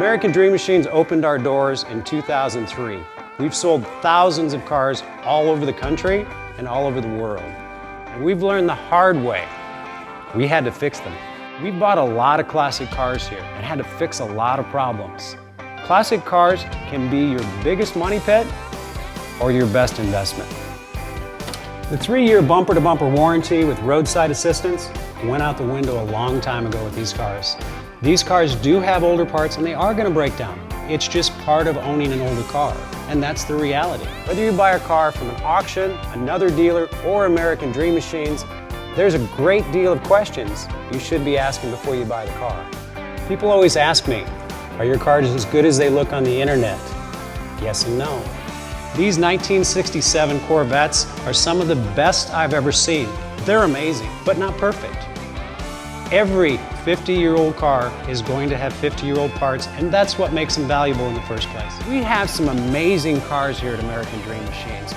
American Dream Machines opened our doors in 2003. We've sold thousands of cars all over the country and all over the world. And we've learned the hard way. We had to fix them. We bought a lot of classic cars here and had to fix a lot of problems. Classic cars can be your biggest money pit or your best investment. The 3-year bumper-to-bumper warranty with roadside assistance went out the window a long time ago with these cars. These cars do have older parts and they are going to break down. It's just part of owning an older car, and that's the reality. Whether you buy a car from an auction, another dealer, or American Dream Machines, there's a great deal of questions you should be asking before you buy the car. People always ask me, are your cars as good as they look on the internet? Yes and no. These 1967 Corvettes are some of the best I've ever seen. They're amazing, but not perfect. Every 50-year-old car is going to have 50-year-old parts, and that's what makes them valuable in the first place. We have some amazing cars here at American Dream Machines.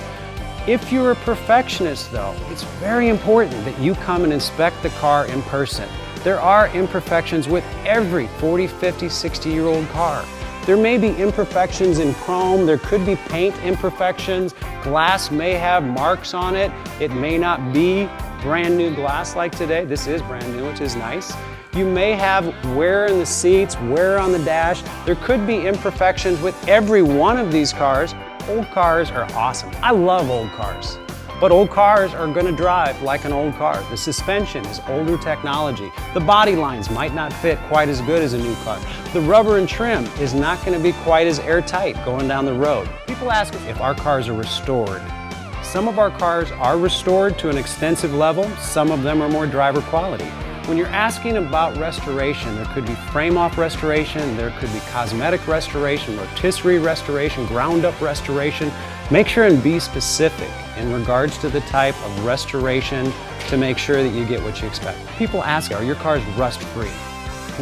If you're a perfectionist, though, it's very important that you come and inspect the car in person. There are imperfections with every 40, 50, 60-year-old car. There may be imperfections in chrome, there could be paint imperfections, glass may have marks on it, it may not be brand new glass like today. This is brand new, which is nice. You may have wear in the seats, wear on the dash. There could be imperfections with every one of these cars. Old cars are awesome. I love old cars. But old cars are going to drive like an old car. The suspension is older technology. The body lines might not fit quite as good as a new car. The rubber and trim is not going to be quite as airtight going down the road. People ask if our cars are restored. Some of our cars are restored to an extensive level. Some of them are more driver quality. When you're asking about restoration, there could be frame-off restoration, there could be cosmetic restoration, rotisserie restoration, ground-up restoration. Make sure and be specific in regards to the type of restoration to make sure that you get what you expect. People ask, are your cars rust-free?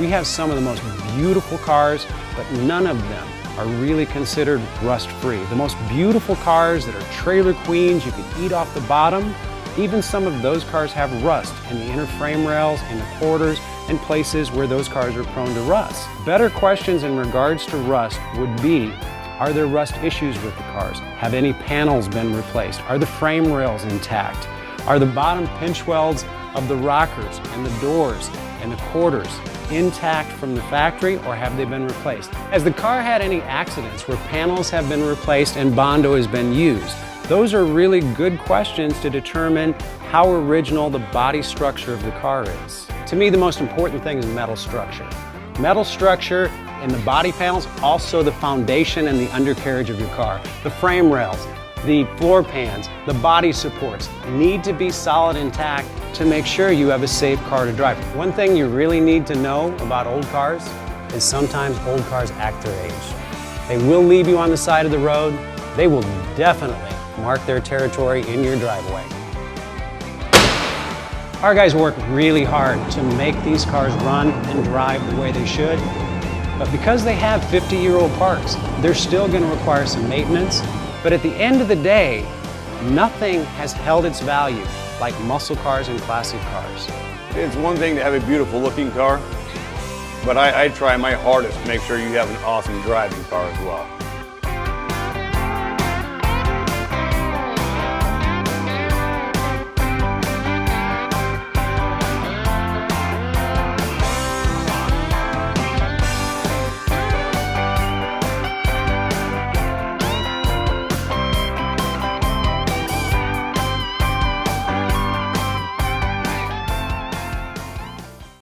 We have some of the most beautiful cars, but none of them are really considered rust-free. The most beautiful cars that are trailer queens, you can eat off the bottom, even some of those cars have rust in the inner frame rails, in the quarters, and places where those cars are prone to rust. Better questions in regards to rust would be, are there rust issues with the cars? Have any panels been replaced? Are the frame rails intact? Are the bottom pinch welds of the rockers and the doors and the quarters intact from the factory, or have they been replaced? Has the car had any accidents where panels have been replaced and Bondo has been used? Those are really good questions to determine how original the body structure of the car is. To me, the most important thing is metal structure. Metal structure in the body panels, also the foundation and the undercarriage of your car. The frame rails, the floor pans, the body supports need to be solid intact to make sure you have a safe car to drive. One thing you really need to know about old cars is sometimes old cars act their age. They will leave you on the side of the road. They will definitely mark their territory in your driveway. Our guys work really hard to make these cars run and drive the way they should, but because they have 50-year-old parts, they're still going to require some maintenance. But at the end of the day, nothing has held its value like muscle cars and classic cars. It's one thing to have a beautiful looking car, but I try my hardest to make sure you have an awesome driving car as well.